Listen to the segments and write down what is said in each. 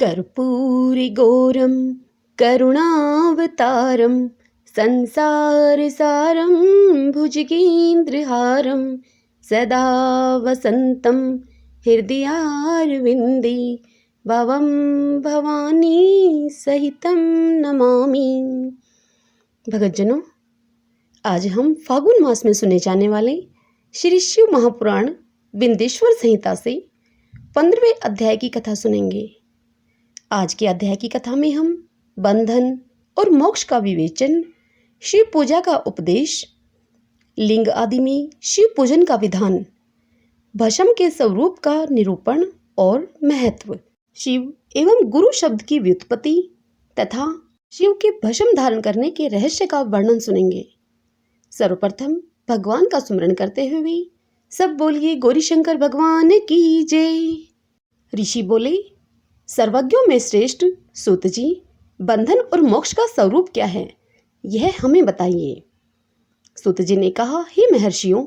कर्पूरिगौरं करुणावतारं संसारसारं भुजगेन्द्रहारं सदा वसन्तं हृदयारविन्दे भवं भवानी सहितं नमामि। भगतजनों, आज हम फागुन मास में सुने जाने वाले श्री शिव महापुराण बिंदेश्वर संहिता से 15वें अध्याय की कथा सुनेंगे। आज के अध्याय की कथा में हम बंधन और मोक्ष का विवेचन, शिव पूजा का उपदेश, लिंग आदि में शिव पूजन का विधान, भस्म के स्वरूप का निरूपण और महत्व, शिव एवं गुरु शब्द की व्युत्पत्ति तथा शिव के भस्म धारण करने के रहस्य का वर्णन सुनेंगे। सर्वप्रथम भगवान का स्मरण करते हुए सब बोलिए गौरी शंकर भगवान की जय। ऋषि बोले, सर्वज्ञों में श्रेष्ठ सूत जी, बंधन और मोक्ष का स्वरूप क्या है, यह हमें बताइए। सूत जी ने कहा, हे महर्षियों,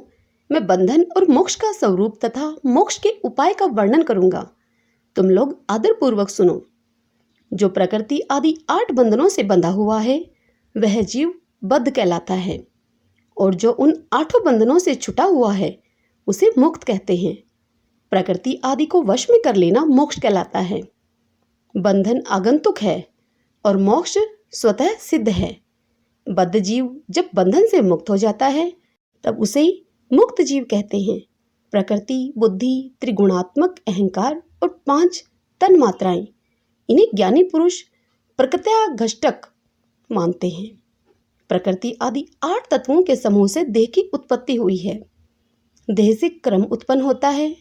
मैं बंधन और मोक्ष का स्वरूप तथा मोक्ष के उपाय का वर्णन करूंगा। तुम लोग आदर पूर्वक सुनो। जो प्रकृति आदि 8 बंधनों से बंधा हुआ है वह जीव बद्ध कहलाता है, और जो उन 8 बंधनों से छुटा हुआ है उसे मुक्त कहते हैं। प्रकृति आदि को वश में कर लेना मोक्ष कहलाता है। बंधन आगंतुक है और मोक्ष स्वतः सिद्ध है। बद्ध जीव जब बंधन से मुक्त हो जाता है तब उसे मुक्त जीव कहते हैं। प्रकृति, बुद्धि, त्रिगुणात्मक अहंकार और 5 तन मात्राएं, इन्हें ज्ञानी पुरुष प्रकृत्यागष्टक मानते हैं। प्रकृति आदि 8 तत्वों के समूह से देह की उत्पत्ति हुई है। देह से कर्म उत्पन्न होता है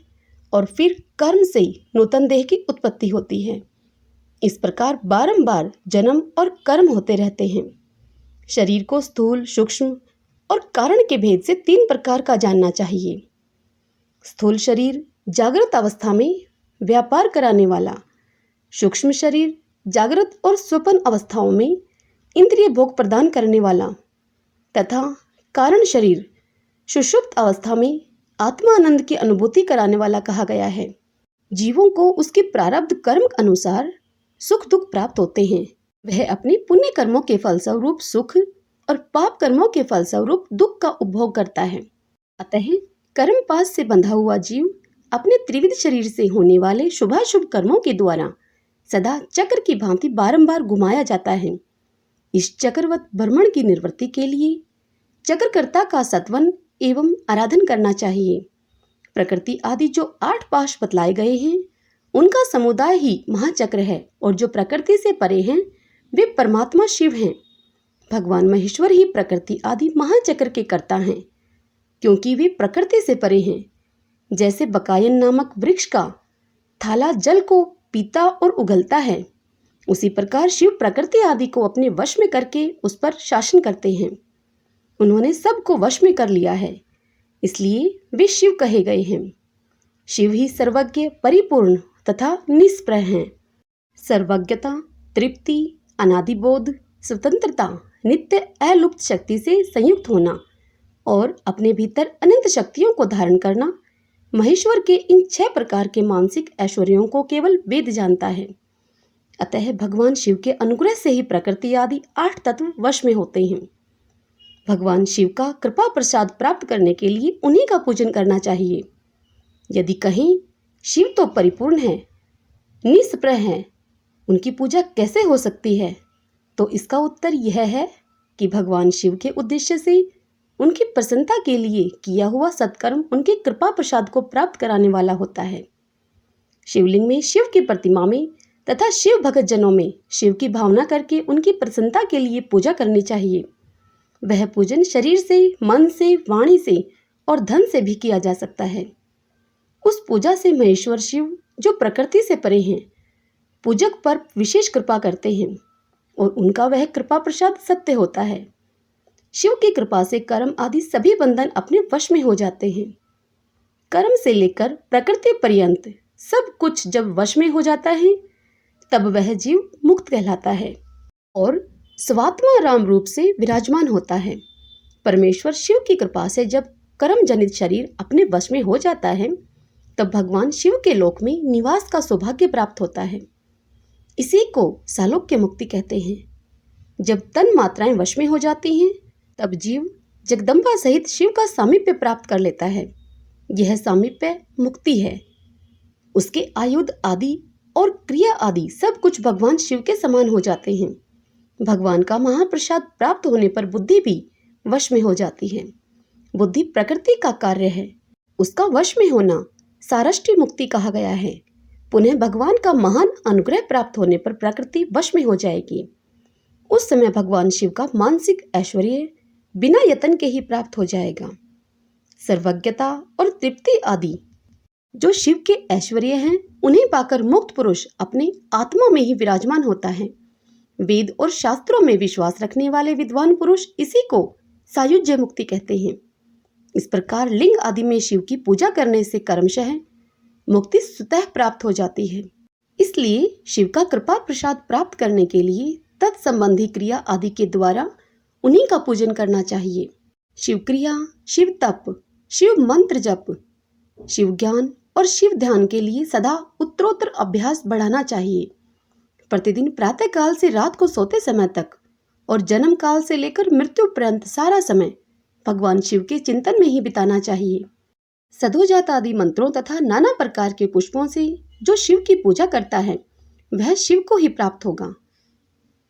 और फिर कर्म से नूतन देह की उत्पत्ति होती है। इस प्रकार बारंबार जन्म और कर्म होते रहते हैं। शरीर को स्थूल, सूक्ष्म और कारण के भेद से 3 प्रकार का जानना चाहिए। स्थूल शरीर जागृत अवस्था में व्यापार कराने वाला, सूक्ष्म शरीर जागृत और स्वप्न अवस्थाओं में इंद्रिय भोग प्रदान करने वाला तथा कारण शरीर सुषुप्त अवस्था में आत्मानंद की अनुभूति कराने वाला कहा गया है। जीवों को उसके प्रारब्ध कर्म अनुसार सुख दुख प्राप्त होते हैं। वह अपने पुण्य कर्मों के फलस्वरूप सुख और पाप कर्मों के फलस्वरूप दुख का उपभोग करता है। अतः कर्म पाश से बंधा हुआ जीव अपने त्रिविध शरीर से होने वाले शुभाशुभ कर्मों के द्वारा सदा चक्र की भांति बारंबार घुमाया जाता है। इस चक्रवत भ्रमण की निवृत्ति के लिए चक्रकर्ता का सत्वन एवं आराधन करना चाहिए। प्रकृति आदि जो 8 पाश बतलाए गए हैं उनका समुदाय ही महाचक्र है, और जो प्रकृति से परे हैं वे परमात्मा शिव हैं। भगवान महेश्वर ही प्रकृति आदि महाचक्र के कर्ता हैं, क्योंकि वे प्रकृति से परे हैं। जैसे बकायन नामक वृक्ष का थाला जल को पीता और उगलता है, उसी प्रकार शिव प्रकृति आदि को अपने वश में करके उस पर शासन करते हैं। उन्होंने सबको वश में कर लिया है, इसलिए वे शिव कहे गए हैं। शिव ही सर्वज्ञ, परिपूर्ण तथा निष्प्रह हैं। सर्वज्ञता, तृप्ति, अनादिबोध, स्वतंत्रता, नित्य अलुप्त शक्ति से संयुक्त होना और अपने भीतर अनंत शक्तियों को धारण करना, महेश्वर के इन 6 प्रकार के मानसिक ऐश्वर्यों को केवल वेद जानता है। अतः भगवान शिव के अनुग्रह से ही प्रकृति आदि 8 तत्व वश में होते हैं। भगवान शिव का कृपा प्रसाद प्राप्त करने के लिए उन्हीं का पूजन करना चाहिए। यदि कहें शिव तो परिपूर्ण है, निष्प्रह है, उनकी पूजा कैसे हो सकती है, तो इसका उत्तर यह है कि भगवान शिव के उद्देश्य से उनकी प्रसन्नता के लिए किया हुआ सत्कर्म उनके कृपा प्रसाद को प्राप्त कराने वाला होता है। शिवलिंग में शिव की प्रतिमा में तथा शिव भगत जनों में शिव की भावना करके उनकी प्रसन्नता के लिए पूजा करनी चाहिए। वह पूजन शरीर से, मन से, वाणी से और धन से भी किया जा सकता है। उस पूजा से महेश्वर शिव जो प्रकृति से परे हैं पूजक पर विशेष कृपा करते हैं, और उनका वह कृपा प्रसाद सत्य होता है। शिव की कृपा से कर्म आदि सभी बंधन अपने वश में हो जाते हैं। कर्म से लेकर प्रकृति पर्यंत सब कुछ जब वश में हो जाता है तब वह जीव मुक्त कहलाता है और स्वात्मा राम रूप से विराजमान होता है। परमेश्वर शिव की कृपा से जब कर्म जनित शरीर अपने वश में हो जाता है तब भगवान शिव के लोक में निवास का सौभाग्य प्राप्त होता है। इसी को सालोक्य मुक्ति कहते हैं। जब तन मात्राएं वश में हो जाती हैं तब जीव जगदम्बा सहित शिव का सामीप्य प्राप्त कर लेता है। यह सामीप्य मुक्ति है। उसके आयुध आदि और क्रिया आदि सब कुछ भगवान शिव के समान हो जाते हैं। भगवान का महाप्रसाद प्राप्त होने पर बुद्धि भी वश में हो जाती है। बुद्धि प्रकृति का कार्य है, उसका वश में होना सारष्टी मुक्ति कहा गया है। पुनः भगवान का महान अनुग्रह प्राप्त होने पर प्रकृति वश में हो जाएगी। उस समय भगवान शिव का मानसिक ऐश्वर्य बिना यत्न के ही प्राप्त हो जाएगा। सर्वज्ञता और तृप्ति आदि जो शिव के ऐश्वर्य हैं, उन्हें पाकर मुक्त पुरुष अपने आत्मा में ही विराजमान होता है। वेद और शास्त्रों में विश्वास रखने वाले विद्वान पुरुष इसी को सायुज्य मुक्ति कहते हैं। इस प्रकार लिंग आदि में शिव की पूजा करने से कर्मशः मुक्ति स्वतः प्राप्त हो जाती है। इसलिए शिव का कृपा प्रसाद प्राप्त करने के लिए तत्संबंधी क्रिया आदि के द्वारा उन्हीं का पूजन करना चाहिए। शिव क्रिया, शिव तप, शिव मंत्र जप, शिव ज्ञान और शिव ध्यान के लिए सदा उत्तरोत्तर अभ्यास बढ़ाना चाहिए। प्रतिदिन प्रातः काल से रात को सोते समय तक और जन्म काल से लेकर मृत्यु पर्यंत सारा समय भगवान शिव के चिंतन में ही बिताना चाहिए। सधोजात आदि मंत्रों तथा नाना प्रकार के पुष्पों से जो शिव की पूजा करता है वह शिव को ही प्राप्त होगा।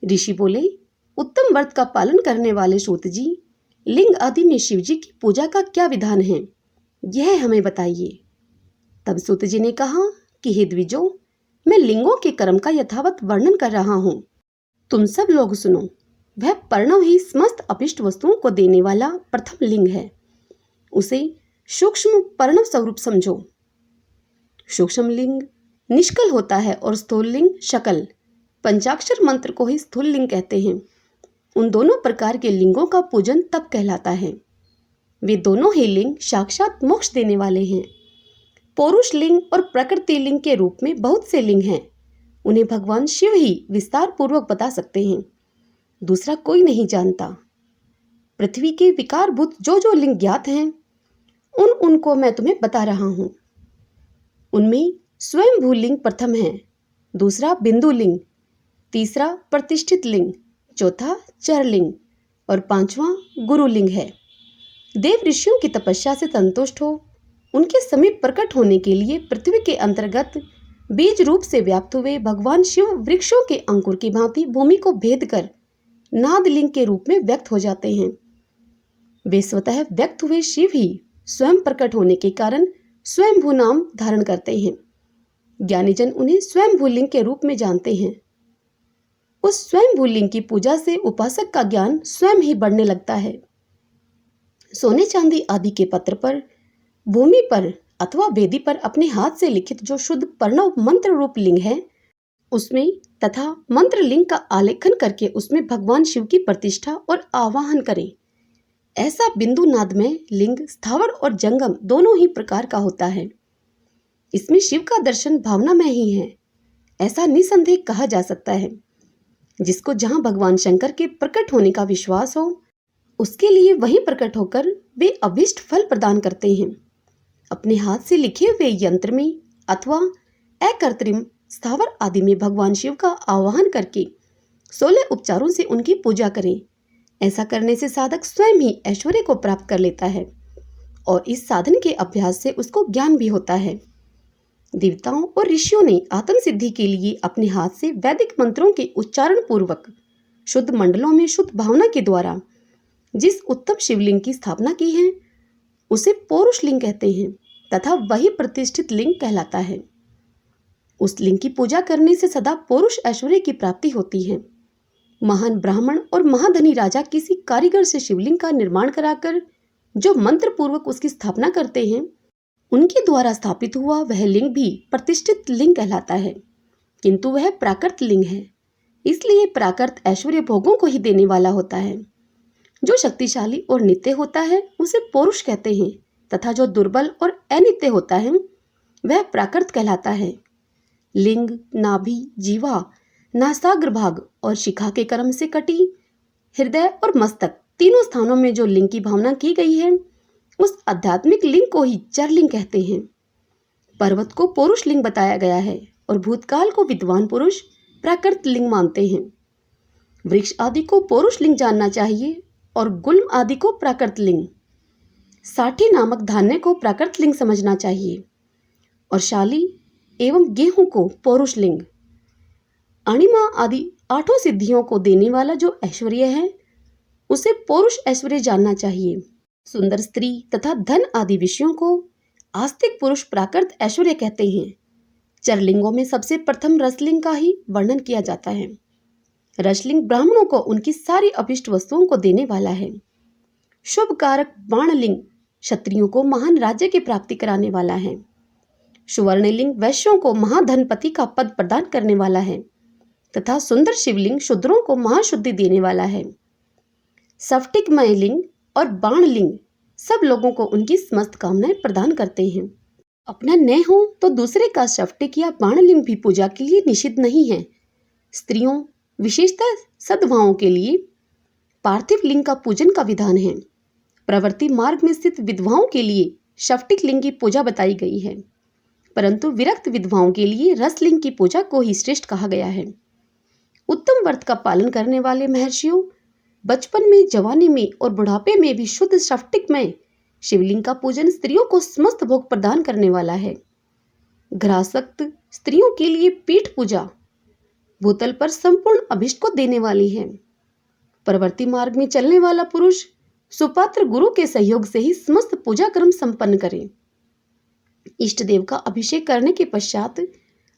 ऋषि बोले, उत्तम व्रत का पालन करने वाले सूत जी, लिंग आदि में शिव जी की पूजा का क्या विधान है, यह हमें बताइए। तब सूत जी ने कहा कि हे द्विजों, मैं लिंगों के कर्म का यथावत वर्णन कर रहा हूँ, तुम सब लोग सुनो। वह पर्णव ही समस्त अपिष्ट वस्तुओं को देने वाला प्रथम लिंग है। उसे सूक्ष्म पर्णव स्वरूप समझो। सूक्ष्म लिंग निष्कल होता है और स्थूल लिंग शकल। पंचाक्षर मंत्र को ही स्थूल लिंग कहते हैं। उन दोनों प्रकार के लिंगों का पूजन तब कहलाता है। वे दोनों ही लिंग साक्षात मोक्ष देने वाले हैं। पौरुष लिंग और प्रकृति लिंग के रूप में बहुत से लिंग हैं। उन्हें भगवान शिव ही विस्तार पूर्वक बता सकते हैं, दूसरा कोई नहीं जानता। पृथ्वी के विकारभूत जो जो लिंग ज्ञात हैं उनको मैं तुम्हें बता रहा हूँ। उनमें स्वयं भूलिंग प्रथम है, दूसरा बिंदु लिंग, तीसरा प्रतिष्ठित लिंग, चौथा चरलिंग और पांचवा गुरुलिंग है। देव ऋषियों की तपस्या से संतुष्ट हो उनके समीप प्रकट होने के लिए पृथ्वी के अंतर्गत बीज रूप से व्याप्त हुए भगवान शिव वृक्षों के अंकुर की भांति भूमि को भेद कर नादलिंग के रूप में व्यक्त हो जाते हैं। वे स्वतः व्यक्त हुए शिव ही स्वयं प्रकट होने के कारण स्वयंभू नाम धारण करते हैं। ज्ञानीजन उन्हें स्वयंभू लिंग के रूप में जानते हैं। उस स्वयंभू लिंग की पूजा से उपासक का ज्ञान स्वयं ही बढ़ने लगता है। सोने चांदी आदि के पत्र पर, भूमि पर अथवा वेदी पर अपने हाथ से लिखित जो शुद्ध प्रणव मंत्र रूप लिंग है, उसमें तथा मंत्र लिंग का आलेखन करके उसमें भगवान शिव की प्रतिष्ठा और आवाहन करें। ऐसा बिंदु नाद में लिंग स्थावर और जंगम दोनों ही प्रकार का होता है। इसमें शिव का दर्शन भावना में ही है, ऐसा निसंदेह कहा जा सकता है। जिसको जहां भगवान शंकर के प्रकट होने का विश्वास हो, उसके लिए वहीं प्रकट होकर वे अभीष्ट फल प्रदान करते हैं। अपने हाथ से लिखे हुए यंत्र में अथवा अकृत्रिम स्थावर आदि में भगवान शिव का आवाहन करके 16 उपचारों से उनकी पूजा करें। ऐसा करने से साधक स्वयं ही ऐश्वर्य को प्राप्त कर लेता है और इस साधन के अभ्यास से उसको ज्ञान भी होता है। देवताओं और ऋषियों ने आत्म सिद्धि के लिए अपने हाथ से वैदिक मंत्रों के उच्चारण पूर्वक शुद्ध मंडलों में शुद्ध भावना के द्वारा जिस उत्तम शिवलिंग की स्थापना की है, उसे पौरुष लिंग कहते हैं तथा वही प्रतिष्ठित लिंग कहलाता है। उस लिंग की पूजा करने से सदा पौरुष ऐश्वर्य की प्राप्ति होती है। महान ब्राह्मण और महाधनी राजा किसी कारीगर से शिवलिंग का निर्माण कराकर जो मंत्र पूर्वक उसकी स्थापना करते हैं, उनके द्वारा स्थापित हुआ वह लिंग भी प्रतिष्ठित लिंग कहलाता है, किंतु वह प्राकृत लिंग है। इसलिए प्राकृत ऐश्वर्य भोगों को ही देने वाला होता है। जो शक्तिशाली और नित्य होता है उसे पौरुष कहते हैं तथा जो दुर्बल और अनित्य होता है वह प्राकृत कहलाता है। लिंग, नाभि, जीवा, नासाग्रभाग और शिखा के क्रम से कटी, हृदय और मस्तक तीनों स्थानों में जो लिंग की भावना की गई है, उस आध्यात्मिक लिंग को ही चरलिंग कहते हैं। पर्वत को पौरुष लिंग बताया गया है और भूतकाल को विद्वान पुरुष प्राकृत लिंग मानते हैं। वृक्ष आदि को पौरुष लिंग जानना चाहिए और गुल्म आदि को प्राकृत लिंग, साठी नामक धान्य को प्राकृत लिंग समझना चाहिए और शाली एवं गेहूं को पौरुष लिंग। अणिमा आदि 8 सिद्धियों को देने वाला जो ऐश्वर्य है उसे पौरुष ऐश्वर्य जानना चाहिए। सुंदर स्त्री तथा धन आदि विषयों को आस्तिक पुरुष प्राकृत ऐश्वर्य कहते हैं। चरलिंगों में सबसे प्रथम रसलिंग का ही वर्णन किया जाता है। रसलिंग ब्राह्मणों को उनकी सारी अभिष्ट वस्तुओं को देने वाला है। शुभ कारक बाणलिंग क्षत्रियों को महान राज्य की प्राप्ति कराने वाला है। सुवर्णलिंग वैश्यों को महाधनपति का पद प्रदान करने वाला है तथा सुंदर शिवलिंग शूद्रों को महाशुद्धि देने वाला है। स्फटिकमय लिंग और बाणलिंग सब लोगों को उनकी समस्त कामनाएं प्रदान करते हैं। अपना न हो तो दूसरे का स्फटिक या बाणलिंग भी पूजा के लिए निषिद्ध नहीं है। स्त्रियों विशेषतः सद्भावों के लिए पार्थिव लिंग का पूजन का विधान है। प्रवृत्ति मार्ग में स्थित विधवाओं के लिए स्फटिक लिंग की पूजा बताई गई है, परंतु विरक्त विधवाओं के लिए रसलिंग की पूजा को ही श्रेष्ठ कहा गया है। उत्तम व्रत का पालन करने वाले महर्षियों बचपन में, जवानी में और बुढ़ापे में भी शुद्ध स्फटिक में शिवलिंग का पूजन स्त्रियों को समस्त भोग प्रदान करने वाला है। घरासक्त स्त्रियों के लिए पीठ पूजा भूतल पर संपूर्ण अभिष्ट को देने वाली है। प्रवृत्ति मार्ग में चलने वाला पुरुष सुपात्र गुरु के सहयोग से ही समस्त पूजा कर्म संपन्न करे। इष्ट देव का अभिषेक करने के पश्चात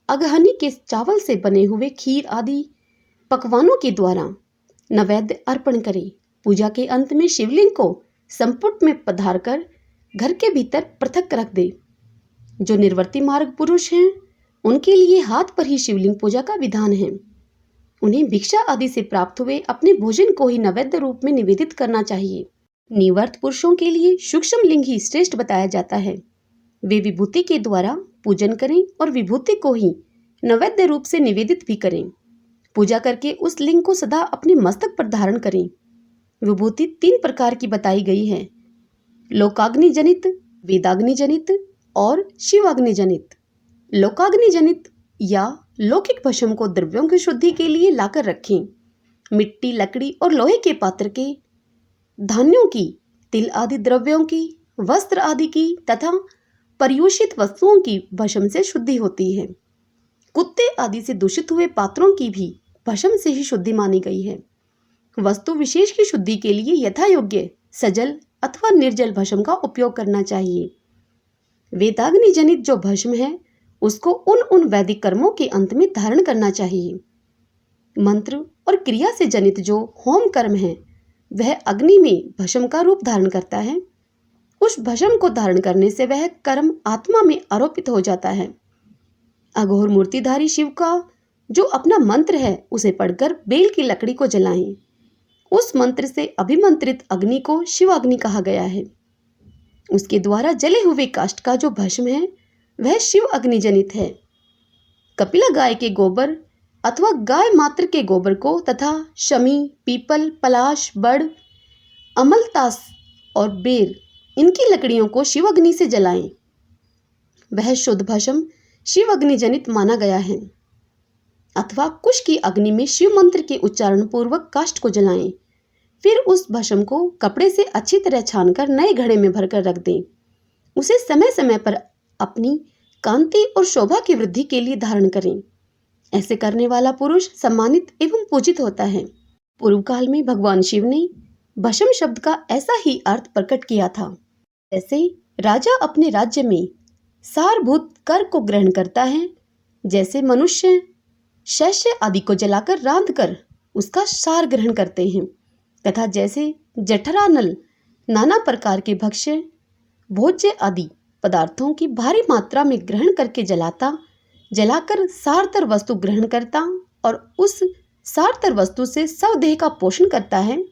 अगहनी के चावल से बने हुए खीर आदि पकवानों के द्वारा नैवेद्य अर्पण करे। पूजा के अंत में शिवलिंग को संपुट में पधार कर घर के भीतर पृथक रख दे। जो निर्वर्ती मार्ग पुरुष हैं उनके लिए हाथ पर ही शिवलिंग पूजा का विधान है। उन्हें भिक्षा आदि से प्राप्त हुए अपने भोजन को ही नैवेद्य रूप में निवेदित करना चाहिए। निवर्त पुरुषों के लिए सूक्ष्म लिंग ही श्रेष्ठ बताया जाता है। वे विभूति के द्वारा पूजन करें और विभूति को ही नैवेद्य रूप से निवेदित भी करें। पूजा करके उस लिंग को सदा अपने मस्तक पर धारण करें। विभूति 3 प्रकार की बताई गई है, लोकाग्नि जनित, वेदाग्नि जनित और शिवाग्नि जनित। लोकाग्नि जनित या लौकिक भस्म को द्रव्यों की शुद्धि के लिए लाकर रखें। मिट्टी, लकड़ी और लोहे के पात्र के, धान्यों की, तिल आदि द्रव्यों की, वस्त्र आदि की तथा पर्यूषित वस्तुओं की भस्म से शुद्धि होती है। कुत्ते आदि से दूषित हुए पात्रों की भी भस्म से ही शुद्धि मानी गई है। वस्तु विशेष की शुद्धि के लिए यथा योग्य सजल अथवा निर्जल भस्म का उपयोग करना चाहिए। वेदाग्नि जनित जो भस्म है उसको उन वैदिक कर्मों के अंत में धारण करना चाहिए। मंत्र और क्रिया से जनित जो होम कर्म है वह अग्नि में भस्म का रूप धारण करता है। उस भस्म को धारण करने से वह कर्म आत्मा में आरोपित हो जाता है। अघोर मूर्तिधारी शिव का जो अपना मंत्र है उसे पढ़कर बेल की लकड़ी को जलाएं। उस मंत्र से अभिमंत्रित अग्नि को शिवाग्नि कहा गया है। उसके द्वारा जले हुए काष्ठ का जो भस्म है वह शिव अग्नि जनित है। कपिला गाय के गोबर अथवा गाय मात्र के गोबर को तथा शमी, पीपल, पलाश, बड़, अमलतास और बेर इनकी लकड़ियों को शिव अग्नि से जलाएं। वह शुद्ध भस्म शिव अग्नि जनित माना गया है। अथवा कुश की अग्नि में शिव मंत्र के उच्चारण पूर्वक काष्ठ को जलाएं। फिर उस भस्म को कपड़े से अच्छी तरह छानकर नए घड़े में भरकर रख दें। उसे समय समय पर अपनी कांति और शोभा की वृद्धि के लिए धारण करें। ऐसे करने वाला पुरुष सम्मानित एवं पूजित होता है। पूर्व काल में भगवान शिव ने भस्म शब्द का ऐसा ही अर्थ प्रकट किया था। जैसे राजा अपने राज्य में सारभूत कर को ग्रहण करता है, जैसे मनुष्य शस्य आदि को जलाकर रांध कर उसका सार ग्रहण करते हैं, तथा जैसे जठरानल नाना प्रकार के भक्ष्य, भोज्य आदि पदार्थों की भारी मात्रा में ग्रहण करके जलाकर सारतर वस्तु ग्रहण करता और उस सारतर वस्तु से स्वदेह का पोषण करता है,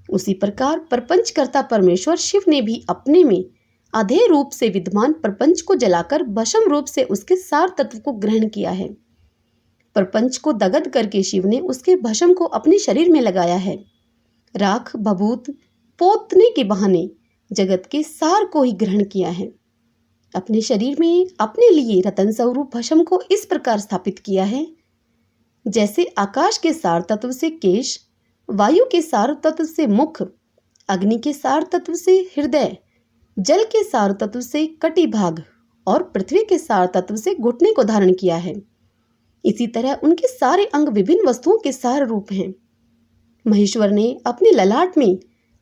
उसी प्रकार प्रपंचकर्ता परमेश्वर शिव ने भी अपने में आधेय रूप से विद्यमान प्रपंच को जलाकर भस्म रूप से उसके सार तत्व को ग्रहण किया है। प्रपंच को दग्ध करके शिव ने उसके भस्म को अपने शरीर में लगाया है। राख भभूत पोतने के बहाने जगत के सार को ही ग्रहण किया है। अपने शरीर में अपने लिए रतन स्वरूप भस्म को इस प्रकार स्थापित किया है जैसे आकाश के सार तत्व से केश, वायु के सार तत्व से मुख, अग्नि के सार तत्व से हृदय, जल के सार तत्व से कटिभाग और पृथ्वी के सार तत्व से घुटने को धारण किया है। इसी तरह उनके सारे अंग विभिन्न वस्तुओं के सार रूप हैं। महेश्वर ने अपने ललाट में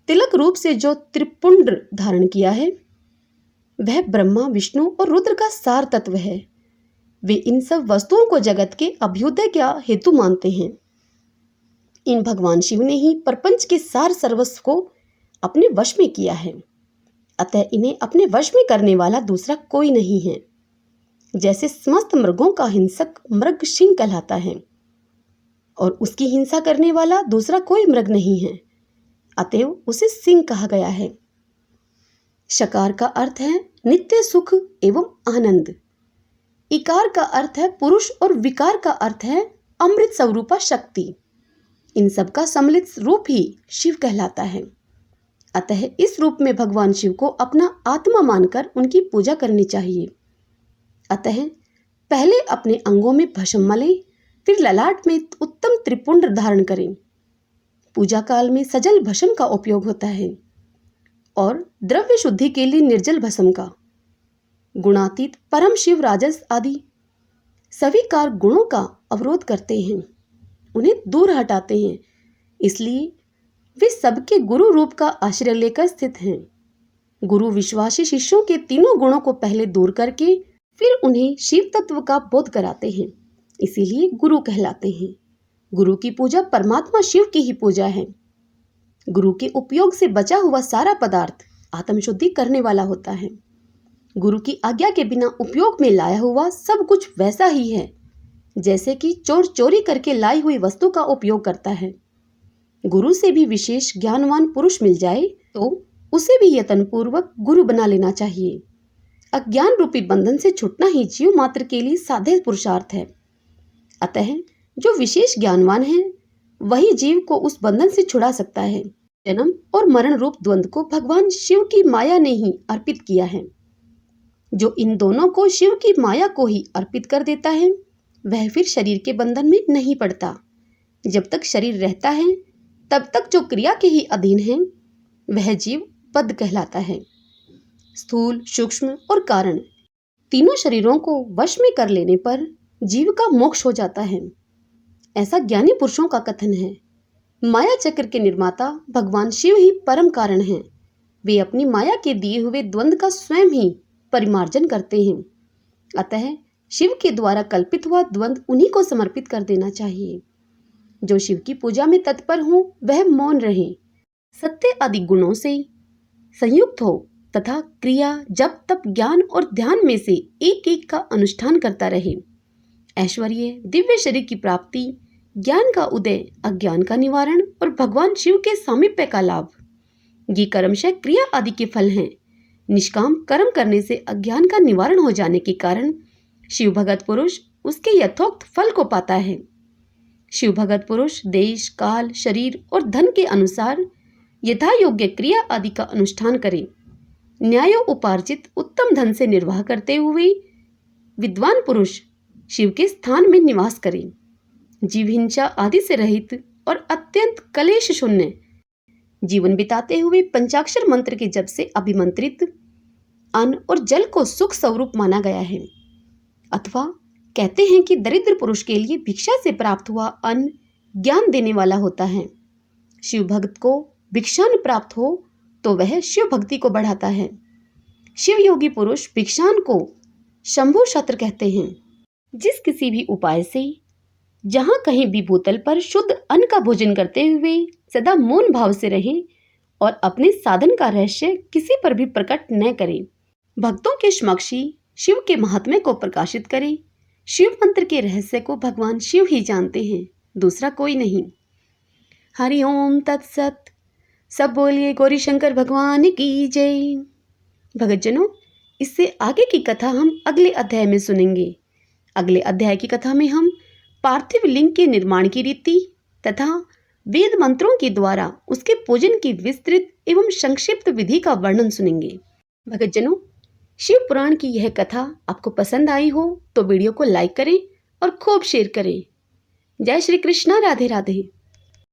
तिलक रूप से जो त्रिपुंड धारण किया है वह ब्रह्मा, विष्णु और रुद्र का सार तत्व है। वे इन सब वस्तुओं को जगत के अभ्युदय का हेतु मानते हैं। इन भगवान शिव ने ही प्रपंच के सार सर्वस्व को अपने वश में किया है, अतः इन्हें अपने वश में करने वाला दूसरा कोई नहीं है। जैसे समस्त मृगों का हिंसक मृग सिंह कहलाता है और उसकी हिंसा करने वाला दूसरा कोई मृग नहीं है, अतएव उसे सिंह कहा गया है। शकार का अर्थ है नित्य सुख एवं आनंद, इकार का अर्थ है पुरुष और विकार का अर्थ है अमृत स्वरूपा शक्ति। इन सब का सम्मिलित रूप ही शिव कहलाता है। अतः इस रूप में भगवान शिव को अपना आत्मा मानकर उनकी पूजा करनी चाहिए। अतः पहले अपने अंगों में भस्म मलें, फिर ललाट में उत्तम त्रिपुंड धारण करें। पूजा काल में सजल भस्म का उपयोग होता है और द्रव्य शुद्धि के लिए निर्जल भस्म का। गुणातीत परम शिव राजस आदि सभी कार गुणों का अवरोध करते हैं, उन्हें दूर हटाते हैं, इसलिए वे सबके गुरु रूप का आश्रय लेकर स्थित हैं। गुरु विश्वासी शिष्यों के तीनों गुणों को पहले दूर करके फिर उन्हें शिव तत्व का बोध कराते हैं, इसीलिए गुरु कहलाते हैं। गुरु की पूजा परमात्मा शिव की ही पूजा है। गुरु के उपयोग से बचा हुआ सारा पदार्थ आत्मशुद्धि करने वाला होता है। गुरु की आज्ञा के बिना उपयोग में लाया हुआ सब कुछ वैसा ही है जैसे कि चोर चोरी करके लाई हुई वस्तु का उपयोग करता है। गुरु से भी विशेष ज्ञानवान पुरुष मिल जाए तो उसे भी यत्नपूर्वक गुरु बना लेना चाहिए। अज्ञान रूपी बंधन से छूटना ही जीव मात्र के लिए साध्य पुरुषार्थ है। अतः जो विशेष ज्ञानवान है वही जीव को उस बंधन से छुड़ा सकता है। जन्म और मरण रूप द्वंद्व को भगवान शिव की माया ने ही अर्पित किया है। जो इन दोनों को शिव की माया को ही अर्पित कर देता है वह फिर शरीर के बंधन में नहीं पड़ता। जब तक शरीर रहता है तब तक जो क्रिया के ही अधीन है वह जीव बद्ध कहलाता है। स्थूल, सूक्ष्म और कारण तीनों शरीरों को वश में कर लेने पर जीव का मोक्ष हो जाता है, ऐसा ज्ञानी पुरुषों का कथन है। माया चक्र के निर्माता भगवान शिव ही परम कारण हैं। वे अपनी माया के दिए हुए द्वंद्व का स्वयं ही परिमार्जन करते हैं। अतः शिव के द्वारा कल्पित हुआ द्वंद्व उन्हीं को समर्पित कर देना चाहिए। जो शिव की पूजा में तत्पर हो वह मौन रहे, सत्य आदि गुणों से संयुक्त हो तथा क्रिया, जप, तप, ज्ञान और ध्यान में से एक एक का अनुष्ठान करता रहे। ऐश्वर्य, दिव्य शरीर की प्राप्ति, ज्ञान का उदय, अज्ञान का निवारण और भगवान शिव के सामीप्य का लाभ, ये कर्मशः क्रिया आदि के फल हैं। निष्काम कर्म करने से अज्ञान का निवारण हो जाने के कारण शिव भगत पुरुष उसके यथोक्त फल को पाता है। शिव भगत पुरुष देश, काल, शरीर और धन के अनुसार यथा योग्य क्रिया आदि का अनुष्ठान करे। न्याय उपार्जित उत्तम धन से निर्वाह करते हुए विद्वान पुरुष शिव के स्थान में निवास करे। जीव हिंसा आदि से रहित और अत्यंत कलेश शून्य जीवन बिताते हुए पंचाक्षर मंत्र के जप से अभिमंत्रित अन्न और जल को सुख स्वरूप माना गया है। अथवा कहते हैं कि दरिद्र पुरुष के लिए भिक्षा से प्राप्त हुआ अन्न ज्ञान देने वाला होता है। शिव भक्त को भिक्षान प्राप्त हो तो वह शिव भक्ति को बढ़ाता है। शिव योगी पुरुष भिक्षान को शंभु शस्त्र कहते हैं। जिस किसी भी उपाय से जहां कहीं भी भूतल पर शुद्ध अन्न का भोजन करते हुए सदा मौन भाव से रहे और अपने साधन का रहस्य किसी पर भी प्रकट न करे, भक्तों के समक्ष ही शिव के महात्म्य को प्रकाशित करे। शिव मंत्र के रहस्य को भगवान शिव ही जानते हैं, दूसरा कोई नहीं। हरि ओम तत्सत। सब बोलिए गौरी शंकर भगवान की जय। भगतजनों, इससे आगे की कथा हम अगले अध्याय में सुनेंगे। अगले अध्याय की कथा में हम पार्थिव लिंग के निर्माण की रीति तथा वेद मंत्रों के द्वारा उसके पूजन की विस्तृत एवं संक्षिप्त विधि का वर्णन सुनेंगे। भगतजनों, शिव पुराण की यह कथा आपको पसंद आई हो तो वीडियो को लाइक करें और खूब शेयर करें। जय श्री कृष्णा, राधे राधे।